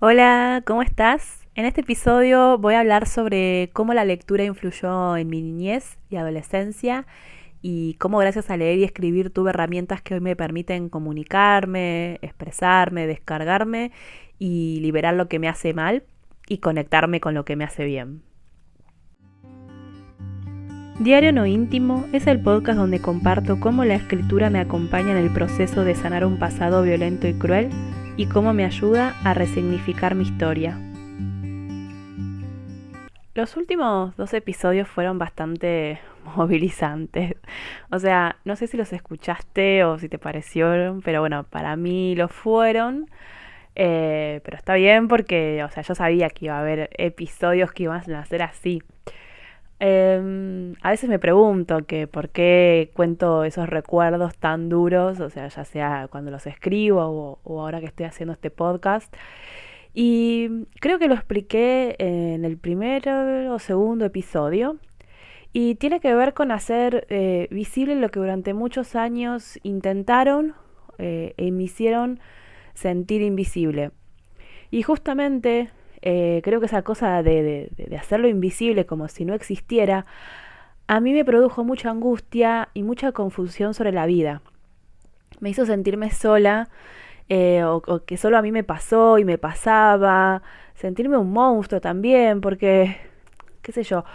Hola, ¿cómo estás? En este episodio voy a hablar sobre cómo la lectura influyó en mi niñez y adolescencia y cómo gracias a leer y escribir tuve herramientas que hoy me permiten comunicarme, expresarme, descargarme y liberar lo que me hace mal y conectarme con lo que me hace bien. Diario No Íntimo es el podcast donde comparto cómo la escritura me acompaña en el proceso de sanar un pasado violento y cruel y cómo me ayuda a resignificar mi historia. Los últimos dos episodios fueron bastante movilizantes. O sea, no sé si los escuchaste o si te parecieron, pero bueno, para mí lo fueron. Pero está bien porque, o sea, yo sabía que iba a haber episodios que iban a ser así. A veces me pregunto que por qué cuento esos recuerdos tan duros, o sea, ya sea cuando los escribo o ahora que estoy haciendo este podcast. Y creo que lo expliqué en el primer o segundo episodio. Y tiene que ver con hacer visible lo que durante muchos años intentaron y me hicieron sentir invisible. Y justamente creo que esa cosa de hacerlo invisible como si no existiera, a mí me produjo mucha angustia y mucha confusión sobre la vida. Me hizo sentirme sola o que solo a mí me pasó y me pasaba, sentirme un monstruo también, porque, qué sé yo,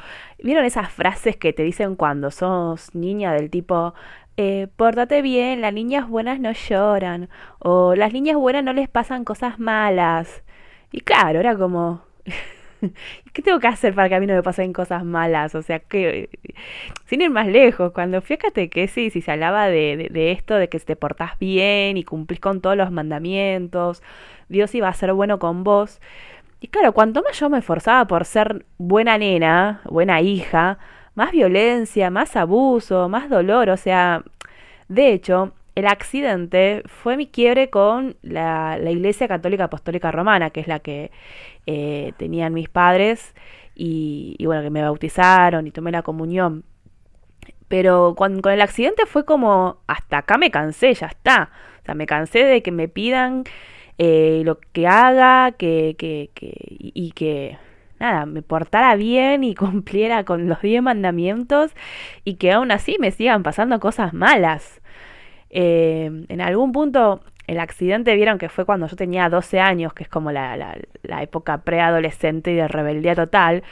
¿vieron esas frases que te dicen cuando sos niña del tipo, pórtate bien, las niñas buenas no lloran, o las niñas buenas no les pasan cosas malas? Y claro, era como, ¿qué tengo que hacer para que a mí no me pasen cosas malas? O sea, que sin ir más lejos, cuando fíjate que sí, si se hablaba de esto, de que te portás bien y cumplís con todos los mandamientos, Dios iba a ser bueno con vos. Y claro, cuanto más yo me esforzaba por ser buena nena, buena hija, más violencia, más abuso, más dolor, o sea, de hecho, el accidente fue mi quiebre con la Iglesia Católica Apostólica Romana, que es la que tenían mis padres y bueno, que me bautizaron y tomé la comunión. Pero con el accidente fue como, hasta acá me cansé, ya está. O sea, me cansé de que me pidan lo que haga, y que, nada, me portara bien y cumpliera con los 10 mandamientos y que aún así me sigan pasando cosas malas. En algún punto el accidente vieron que fue cuando yo tenía 12 años, que es como la época preadolescente y de rebeldía total.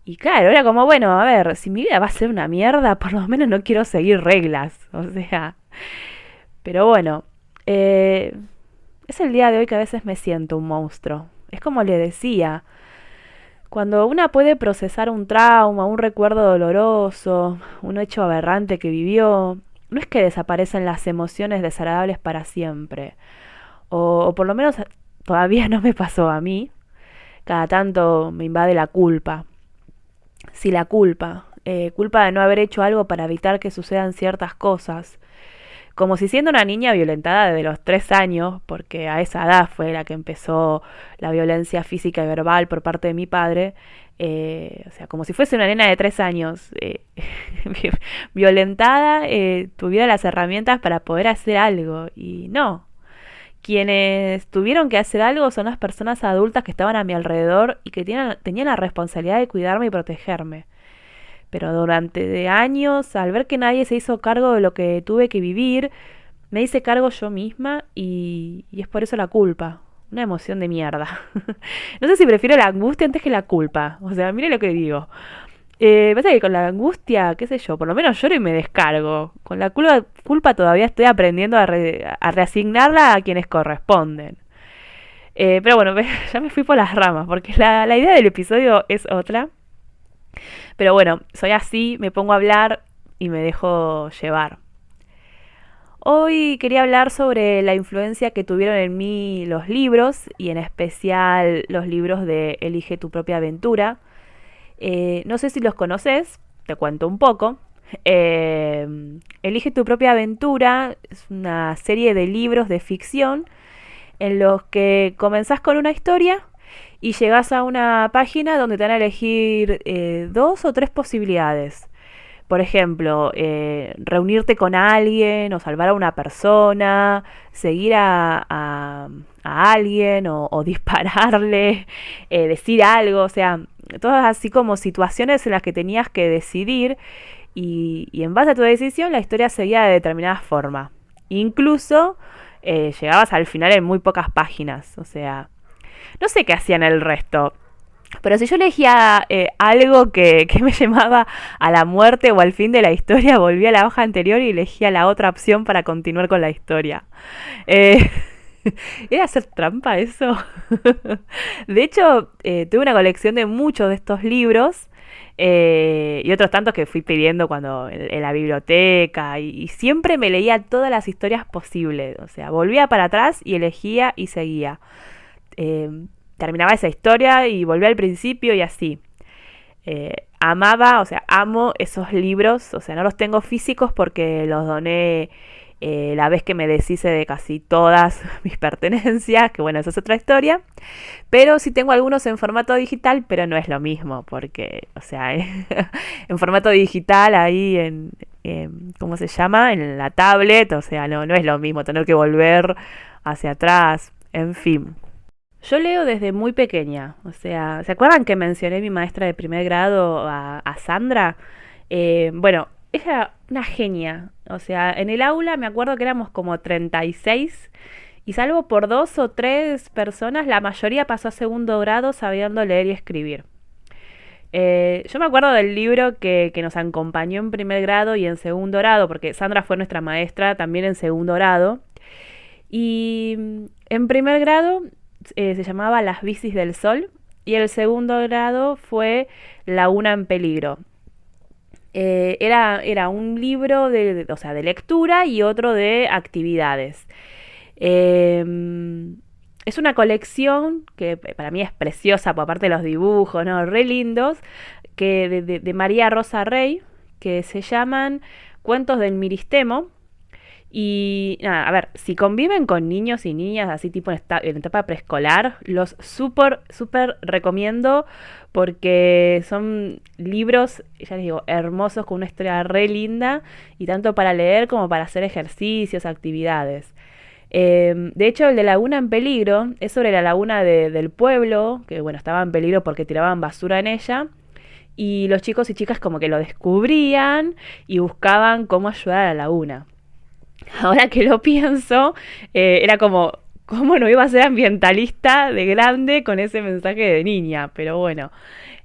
Y claro, era como, bueno, a ver, si mi vida va a ser una mierda, por lo menos no quiero seguir reglas. O sea, pero bueno, eh, es el día de hoy que a veces me siento un monstruo. Es como le decía, cuando una puede procesar un trauma, un recuerdo doloroso, un hecho aberrante que vivió, no es que desaparecen las emociones desagradables para siempre. O por lo menos todavía no me pasó a mí. Cada tanto me invade la culpa. Sí, la culpa. Culpa de no haber hecho algo para evitar que sucedan ciertas cosas. Como si siendo una niña violentada desde los 3 años, porque a esa edad fue la que empezó la violencia física y verbal por parte de mi padre, o sea, como si fuese una nena de 3 años violentada, tuviera las herramientas para poder hacer algo. Y no, quienes tuvieron que hacer algo son las personas adultas que estaban a mi alrededor y que tenían la responsabilidad de cuidarme y protegerme. Pero durante de años, al ver que nadie se hizo cargo de lo que tuve que vivir, me hice cargo yo misma y es por eso la culpa. Una emoción de mierda. No sé si prefiero la angustia antes que la culpa. O sea, mire lo que digo. Pasa que con la angustia, qué sé yo, por lo menos lloro y me descargo. Con la culpa todavía estoy aprendiendo a reasignarla a quienes corresponden. Pero bueno, ya me fui por las ramas, porque la idea del episodio es otra. Pero bueno, soy así, me pongo a hablar y me dejo llevar. Hoy quería hablar sobre la influencia que tuvieron en mí los libros y en especial los libros de Elige tu propia aventura. No sé si los conoces, te cuento un poco. Elige tu propia aventura es una serie de libros de ficción en los que comenzás con una historia y llegás a una página donde te van a elegir dos o tres posibilidades. Por ejemplo, reunirte con alguien o salvar a una persona, seguir a alguien o dispararle, decir algo, o sea, todas así como situaciones en las que tenías que decidir y en base a tu decisión la historia seguía de determinada forma. Incluso llegabas al final en muy pocas páginas, o sea, no sé qué hacían el resto. Pero si yo elegía algo que me llevaba a la muerte o al fin de la historia, volvía a la hoja anterior y elegía la otra opción para continuar con la historia. Eh, ¿Era hacer trampa eso? De hecho, tuve una colección de muchos de estos libros y otros tantos que fui pidiendo cuando en la biblioteca y siempre me leía todas las historias posibles. O sea, volvía para atrás y elegía y seguía. Eh, Terminaba esa historia y volvía al principio y así. Amaba, o sea, amo esos libros, o sea, no los tengo físicos porque los doné la vez que me deshice de casi todas mis pertenencias, que bueno, eso es otra historia, pero sí tengo algunos en formato digital, pero no es lo mismo, porque, o sea, en formato digital ahí ¿cómo se llama? En la tablet, o sea, no es lo mismo tener que volver hacia atrás, en fin. Yo leo desde muy pequeña, o sea, ¿se acuerdan que mencioné a mi maestra de primer grado, a Sandra? Bueno, ella era una genia, o sea, en el aula me acuerdo que éramos como 36 y salvo por dos o tres personas, la mayoría pasó a segundo grado sabiendo leer y escribir. Yo me acuerdo del libro que nos acompañó en primer grado y en segundo grado, porque Sandra fue nuestra maestra también en segundo grado. Y en primer grado se llamaba Las bicis del sol y el segundo grado fue La una en peligro. Era un libro o sea, de lectura y otro de actividades. Eh, es una colección que para mí es preciosa, por aparte de los dibujos, ¿no? Re lindos, que de María Rosa Rey, que se llaman Cuentos del Miristemo. Y nada, a ver, si conviven con niños y niñas así tipo en etapa preescolar, los súper recomiendo porque son libros, ya les digo, hermosos con una historia re linda y tanto para leer como para hacer ejercicios, actividades. De hecho, el de Laguna en Peligro es sobre la laguna del pueblo, que bueno, estaba en peligro porque tiraban basura en ella. Y los chicos y chicas como que lo descubrían y buscaban cómo ayudar a la laguna. Ahora que lo pienso, era como, ¿cómo no iba a ser ambientalista de grande con ese mensaje de niña? Pero bueno,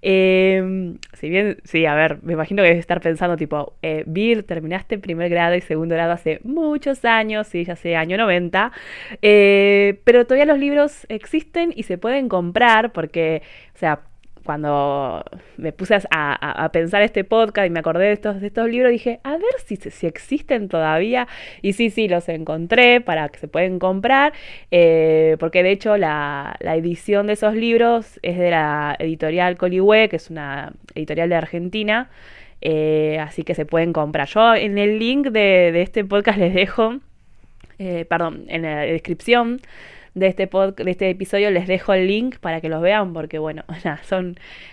si bien, sí, a ver, me imagino que debes estar pensando tipo, Vir, terminaste primer grado y segundo grado hace muchos años, sí, ya sé, año 90, pero todavía los libros existen y se pueden comprar porque, o sea, cuando me puse a pensar este podcast y me acordé de estos libros, dije, a ver si existen todavía. Y sí, los encontré para que se pueden comprar, porque de hecho la edición de esos libros es de la editorial Coligüe, que es una editorial de Argentina, así que se pueden comprar. Yo en el link de este podcast les dejo, perdón, en la descripción de este episodio les dejo el link para que los vean porque bueno, nada,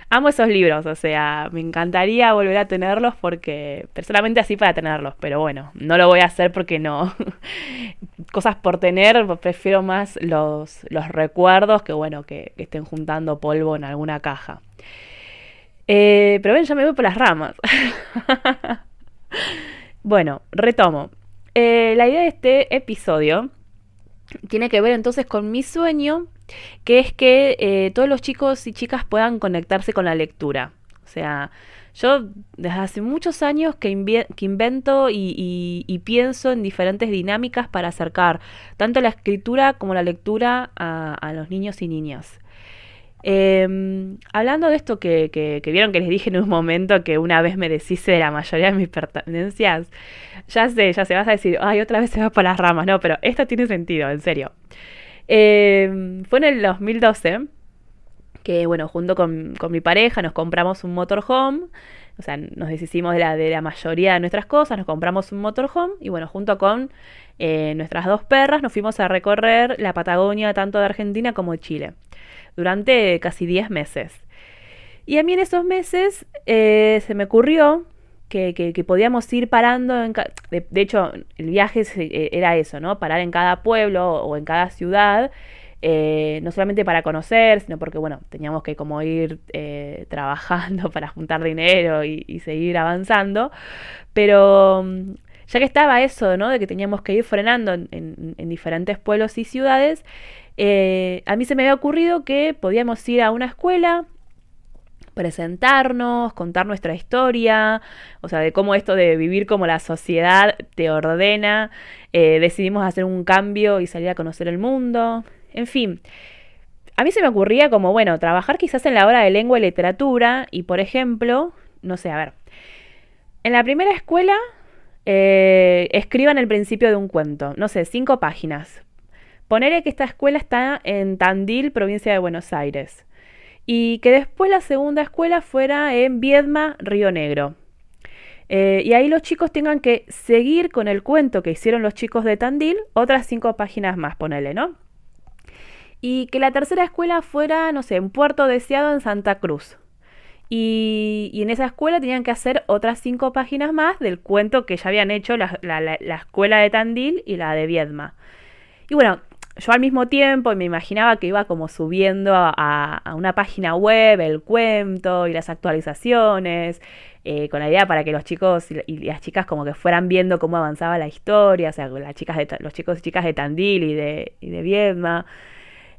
amo esos libros, o sea, me encantaría volver a tenerlos porque, personalmente así para tenerlos, pero bueno, no lo voy a hacer porque no, cosas por tener, prefiero más los recuerdos que bueno, que estén juntando polvo en alguna caja. Pero ven, ya me voy por las ramas. Bueno, retomo. La idea de este episodio tiene que ver entonces con mi sueño, que es que todos los chicos y chicas puedan conectarse con la lectura. O sea, yo desde hace muchos años que invento y pienso en diferentes dinámicas para acercar tanto la escritura como la lectura a los niños y niñas. Hablando de esto que vieron que les dije en un momento que una vez me deshice de la mayoría de mis pertenencias, ya sé, vas a decir, ay, otra vez se va por las ramas, no, pero esto tiene sentido, en serio. Fue en el 2012 que, bueno, junto con mi pareja nos compramos un motorhome, o sea, nos deshicimos de la mayoría de nuestras cosas, nos compramos un motorhome y, bueno, junto con nuestras dos perras nos fuimos a recorrer la Patagonia tanto de Argentina como de Chile durante casi 10 meses. Y a mí en esos meses se me ocurrió que podíamos ir parando. De hecho, el viaje era eso, ¿no? Parar en cada pueblo o en cada ciudad. No solamente para conocer, sino porque, bueno, teníamos que como ir trabajando para juntar dinero y seguir avanzando. Pero ya que estaba eso, ¿no? De que teníamos que ir frenando en diferentes pueblos y ciudades, a mí se me había ocurrido que podíamos ir a una escuela, presentarnos, contar nuestra historia, o sea, de cómo esto de vivir como la sociedad te ordena, decidimos hacer un cambio y salir a conocer el mundo, en fin. A mí se me ocurría como, bueno, trabajar quizás en la hora de lengua y literatura y, por ejemplo, no sé, a ver, en la primera escuela escriban el principio de un cuento, no sé, 5 páginas. Ponerle que esta escuela está en Tandil, provincia de Buenos Aires. Y que después la segunda escuela fuera en Viedma, Río Negro. Y ahí los chicos tengan que seguir con el cuento que hicieron los chicos de Tandil, otras 5 páginas más, ponele, ¿no? Y que la tercera escuela fuera, no sé, en Puerto Deseado en Santa Cruz. Y en esa escuela tenían que hacer otras 5 páginas más del cuento que ya habían hecho la escuela de Tandil y la de Viedma. Y bueno, yo al mismo tiempo me imaginaba que iba como subiendo a una página web el cuento y las actualizaciones, con la idea para que los chicos y las chicas como que fueran viendo cómo avanzaba la historia, o sea, los chicos y chicas de Tandil y de Viedma.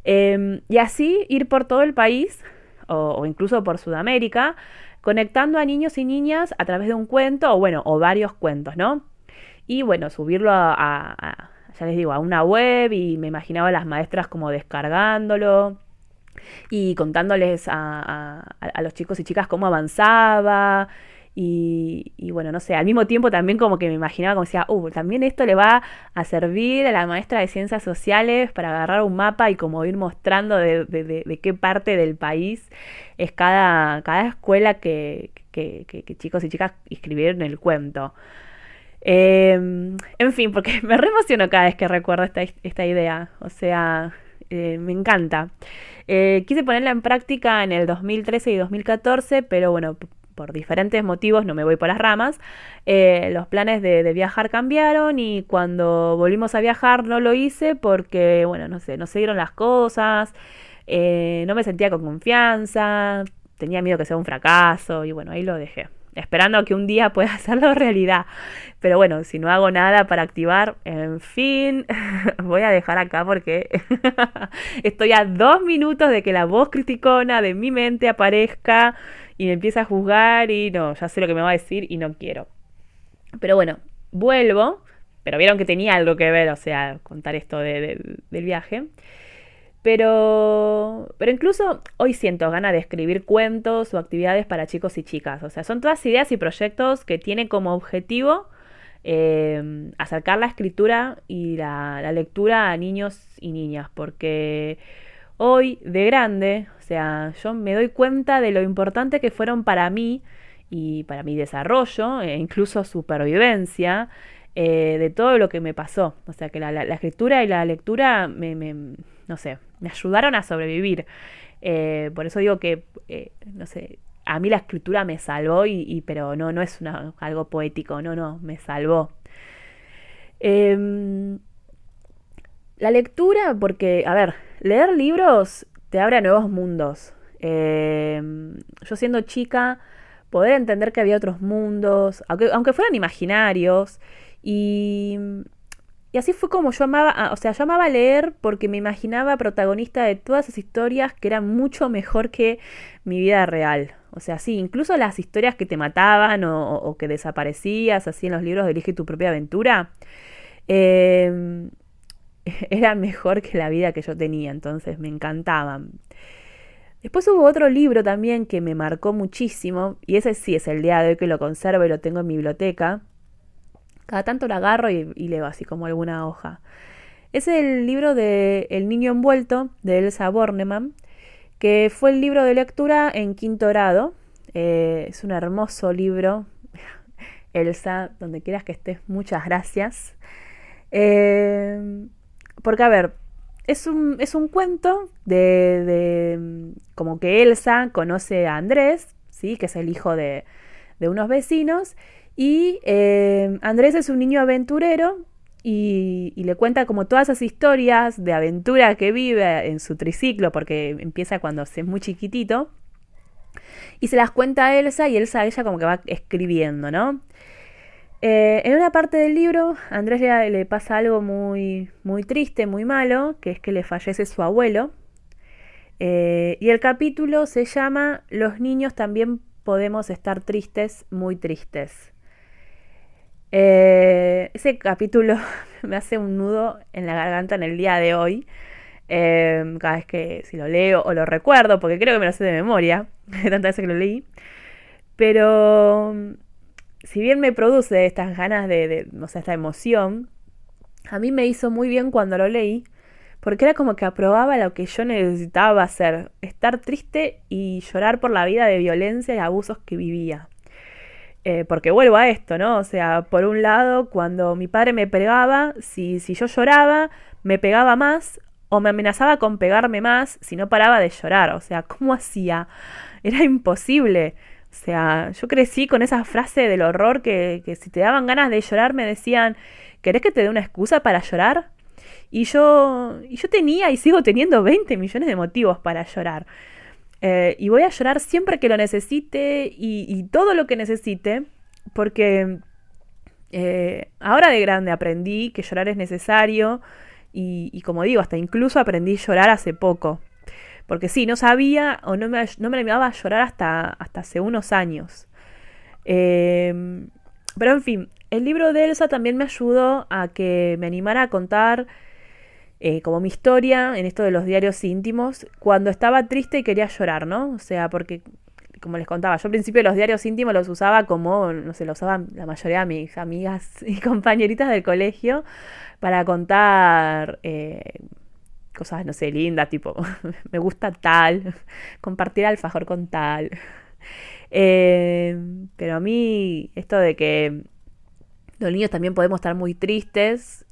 Y así ir por todo el país, o incluso por Sudamérica, conectando a niños y niñas a través de un cuento, o bueno, o varios cuentos, ¿no? Y bueno, subirlo ya les digo, a una web, y me imaginaba a las maestras como descargándolo y contándoles a los chicos y chicas cómo avanzaba. Y bueno, no sé, al mismo tiempo también como que me imaginaba como decía, también esto le va a servir a la maestra de ciencias sociales para agarrar un mapa y como ir mostrando de qué parte del país es cada escuela que chicos y chicas escribieron el cuento. En fin, porque me re emociono cada vez que recuerdo esta idea. O sea, me encanta. Quise ponerla en práctica en el 2013 y 2014, pero bueno, por diferentes motivos, no me voy por las ramas, los planes de viajar cambiaron, y cuando volvimos a viajar no lo hice porque, bueno, no sé, no se dieron las cosas, no me sentía con confianza, tenía miedo que sea un fracaso, y bueno, ahí lo dejé, esperando a que un día pueda hacerlo realidad. Pero bueno, si no hago nada para activar, en fin, voy a dejar acá porque estoy a 2 minutos de que la voz criticona de mi mente aparezca y me empieza a juzgar, y no, ya sé lo que me va a decir y no quiero. Pero bueno, vuelvo, pero vieron que tenía algo que ver, o sea, contar esto del viaje. Pero incluso hoy siento ganas de escribir cuentos o actividades para chicos y chicas. O sea, son todas ideas y proyectos que tienen como objetivo acercar la escritura y la lectura a niños y niñas. Porque hoy, de grande, o sea, yo me doy cuenta de lo importante que fueron para mí y para mi desarrollo, e incluso supervivencia, de todo lo que me pasó. O sea, que la escritura y la lectura no sé, me ayudaron a sobrevivir. Por eso digo que, no sé, a mí la escritura me salvó, pero no es algo poético, no, me salvó. Eh, la lectura, porque, a ver, leer libros te abre a nuevos mundos. Yo siendo chica, poder entender que había otros mundos, aunque fueran imaginarios, y, y así fue como yo amaba, o sea, yo amaba leer porque me imaginaba protagonista de todas esas historias que eran mucho mejor que mi vida real. O sea, sí, incluso las historias que te mataban o que desaparecías, así en los libros de Elige tu propia aventura, eh, era mejor que la vida que yo tenía, entonces me encantaban. Después hubo otro libro también que me marcó muchísimo, y ese sí es el día de hoy que lo conservo y lo tengo en mi biblioteca. Cada tanto lo agarro y leo así como alguna hoja. Es el libro de El niño envuelto, de Elsa Bornemann, que fue el libro de lectura en quinto grado. Es un hermoso libro. Elsa, donde quieras que estés, muchas gracias. Porque, a ver, es un cuento de como que Elsa conoce a Andrés, ¿sí? Que es el hijo de unos vecinos, Y Andrés es un niño aventurero y le cuenta como todas esas historias de aventura que vive en su triciclo, porque empieza cuando es muy chiquitito, y se las cuenta a Elsa y Elsa a ella como que va escribiendo, ¿no? En una parte del libro, a Andrés le pasa algo muy, muy triste, muy malo, que es que le fallece su abuelo. Y el capítulo se llama Los niños también podemos estar tristes, muy tristes. Ese capítulo me hace un nudo en la garganta en el día de hoy. Cada vez que si lo leo o lo recuerdo, porque creo que me lo sé de memoria, de tantas veces que lo leí. Pero si bien me produce estas ganas o sea, esta emoción, a mí me hizo muy bien cuando lo leí, porque era como que aprobaba lo que yo necesitaba hacer, estar triste y llorar por la vida de violencia y abusos que vivía. Porque vuelvo a esto, ¿no? O sea, por un lado, cuando mi padre me pegaba, si yo lloraba, me pegaba más o me amenazaba con pegarme más si no paraba de llorar. O sea, ¿cómo hacía? Era imposible. O sea, yo crecí con esa frase del horror que si te daban ganas de llorar me decían, ¿querés que te dé una excusa para llorar? Y yo tenía y sigo teniendo 20 millones de motivos para llorar. Y voy a llorar siempre que lo necesite y todo lo que necesite, porque ahora de grande aprendí que llorar es necesario y como digo, hasta incluso aprendí a llorar hace poco. Porque sí, no sabía o no me animaba a llorar hasta hace unos años. Pero en fin, el libro de Elsa también me ayudó a que me animara a contar como mi historia en esto de los diarios íntimos cuando estaba triste y quería llorar, ¿no? O sea, porque, como les contaba, yo al principio los diarios íntimos los usaba como, no sé, los usaban la mayoría de mis amigas y compañeritas del colegio para contar cosas, no sé, lindas, tipo, me gusta tal, compartir alfajor con tal. Pero a mí, esto de que los niños también podemos estar muy tristes,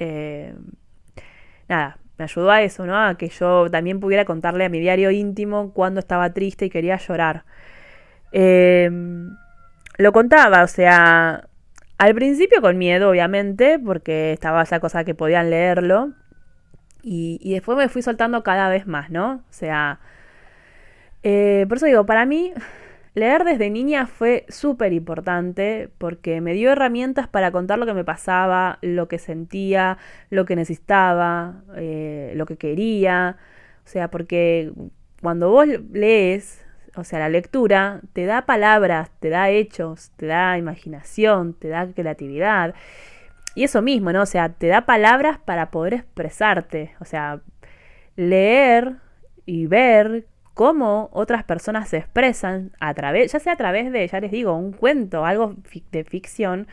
nada, me ayudó a eso, ¿no? A que yo también pudiera contarle a mi diario íntimo cuando estaba triste y quería llorar. Eh, lo contaba, o sea, al principio con miedo, obviamente, porque estaba esa cosa que podían leerlo. Y después me fui soltando cada vez más, ¿no? O sea, por eso digo, para mí leer desde niña fue súper importante porque me dio herramientas para contar lo que me pasaba, lo que sentía, lo que necesitaba, lo que quería. O sea, porque cuando vos lees, o sea, la lectura te da palabras, te da hechos, te da imaginación, te da creatividad. Y eso mismo, ¿no? O sea, te da palabras para poder expresarte. O sea, leer y ver cómo otras personas se expresan a través, ya sea a través de, ya les digo, un cuento, algo de ficción,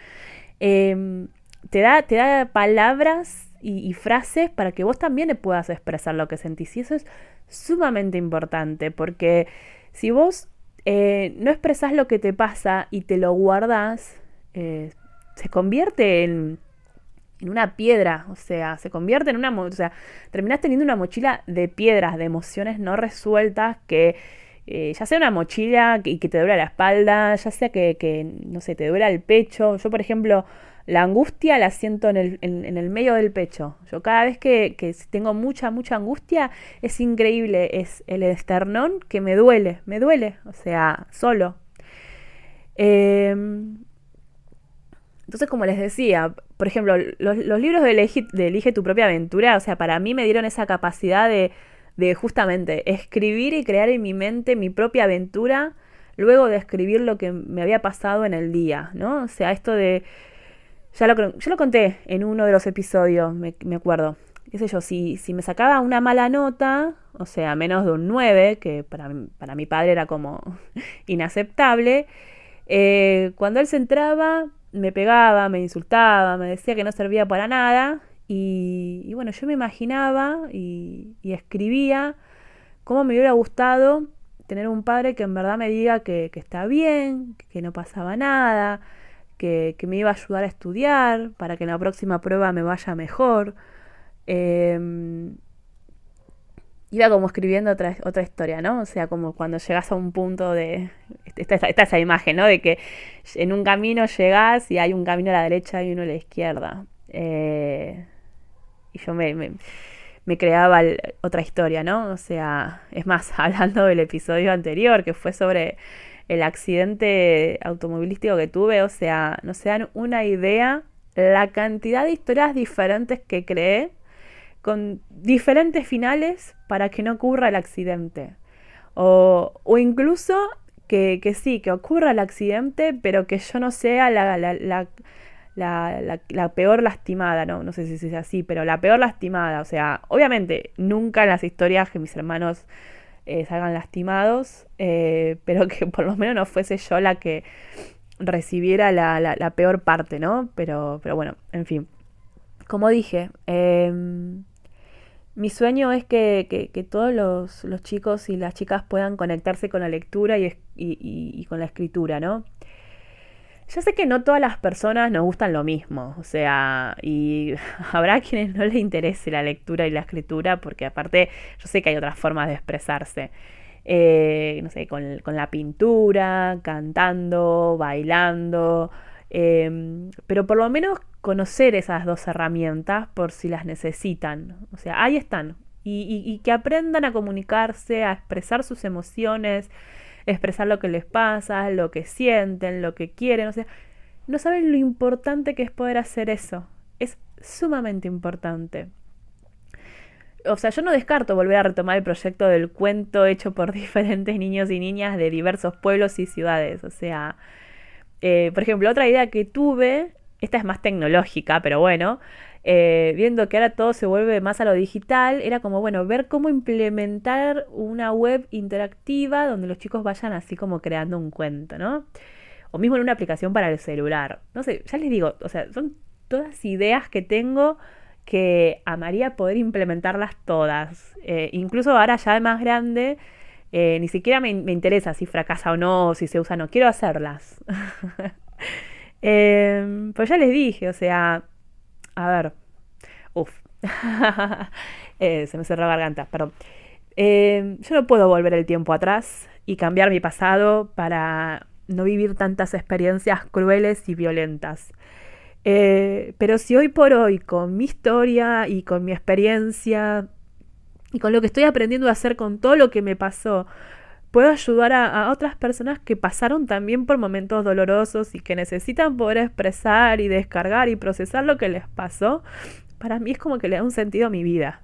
te da palabras y frases para que vos también le puedas expresar lo que sentís. Y eso es sumamente importante, porque si vos no expresás lo que te pasa y te lo guardás, se convierte en una piedra, o sea, se convierte en o sea, terminás teniendo una mochila de piedras, de emociones no resueltas que ya sea una mochila que te duele la espalda, ya sea que, no sé, te duele el pecho. Yo, por ejemplo, la angustia la siento en el medio del pecho. Yo cada vez que tengo mucha, mucha angustia, es increíble, es el esternón que me duele, o sea, solo. Eh, entonces, como les decía, por ejemplo, los libros de Elige tu propia aventura, o sea, para mí me dieron esa capacidad de justamente escribir y crear en mi mente mi propia aventura, luego de escribir lo que me había pasado en el día, ¿no? O sea, esto de... yo lo conté en uno de los episodios, me acuerdo. Qué sé yo, si me sacaba una mala nota, o sea, menos de un 9 que para mi padre era como inaceptable, cuando él se entraba, me pegaba, me insultaba, me decía que no servía para nada. Y bueno, yo me imaginaba y escribía cómo me hubiera gustado tener un padre que en verdad me diga que está bien, que no pasaba nada, que me iba a ayudar a estudiar para que en la próxima prueba me vaya mejor. Eh, iba como escribiendo otra historia, ¿no? O sea, como cuando llegas a un punto de... Está esa imagen, ¿no? De que en un camino llegás y hay un camino a la derecha y uno a la izquierda. Y yo me creaba otra historia, ¿no? O sea, es más, hablando del episodio anterior, que fue sobre el accidente automovilístico que tuve, o sea, no se dan una idea la cantidad de historias diferentes que creé con diferentes finales para que no ocurra el accidente. O incluso que sí, que ocurra el accidente, pero que yo no sea la peor lastimada, ¿no? No sé si es así, pero la peor lastimada. O sea, obviamente, nunca en las historias que mis hermanos salgan lastimados, pero que por lo menos no fuese yo la que recibiera la peor parte, ¿no? Pero bueno, en fin. Como dije, mi sueño es que todos los chicos y las chicas puedan conectarse con la lectura y con la escritura, ¿no? Ya sé que no todas las personas nos gustan lo mismo, o sea, y habrá quienes no les interese la lectura y la escritura, porque aparte yo sé que hay otras formas de expresarse. No sé, con la pintura, cantando, bailando, pero por lo menos conocer esas dos herramientas por si las necesitan. O sea, ahí están. Y que aprendan a comunicarse, a expresar sus emociones, expresar lo que les pasa, lo que sienten, lo que quieren. O sea, no saben lo importante que es poder hacer eso. Es sumamente importante. O sea, yo no descarto volver a retomar el proyecto del cuento hecho por diferentes niños y niñas de diversos pueblos y ciudades. O sea, por ejemplo, otra idea que tuve, esta es más tecnológica, pero bueno, viendo que ahora todo se vuelve más a lo digital, era como, bueno, ver cómo implementar una web interactiva donde los chicos vayan así como creando un cuento, ¿no? O mismo en una aplicación para el celular. No sé, ya les digo, o sea, son todas ideas que tengo que amaría poder implementarlas todas. Incluso ahora ya de más grande, ni siquiera me interesa si fracasa o no, si se usa o no, quiero hacerlas. Pues ya les dije, o sea, a ver, uff, se me cerró la garganta, perdón. Yo no puedo volver el tiempo atrás y cambiar mi pasado para no vivir tantas experiencias crueles y violentas. Pero si hoy por hoy, con mi historia y con mi experiencia y con lo que estoy aprendiendo a hacer con todo lo que me pasó, puedo ayudar a otras personas que pasaron también por momentos dolorosos y que necesitan poder expresar y descargar y procesar lo que les pasó, para mí es como que le da un sentido a mi vida.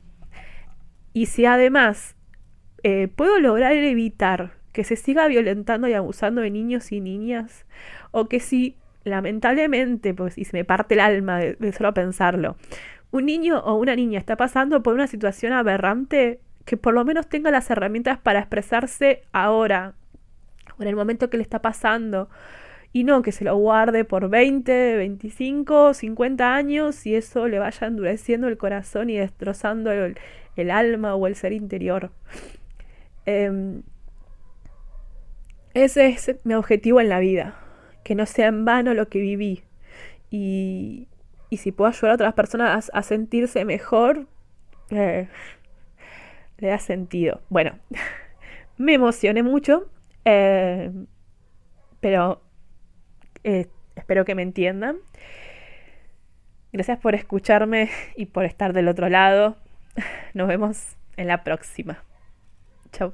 Y si además puedo lograr evitar que se siga violentando y abusando de niños y niñas, o que si lamentablemente, pues, y se me parte el alma de solo pensarlo, un niño o una niña está pasando por una situación aberrante, que por lo menos tenga las herramientas para expresarse ahora, o en el momento que le está pasando, y no que se lo guarde por 20, 25, 50 años y eso le vaya endureciendo el corazón y destrozando el alma o el ser interior. Eh, Ese es mi objetivo en la vida, que no sea en vano lo que viví. Y si puedo ayudar a otras personas a sentirse mejor, eh, le da sentido. Bueno, me emocioné mucho, eh, pero espero que me entiendan. Gracias por escucharme y por estar del otro lado. Nos vemos en la próxima. Chau.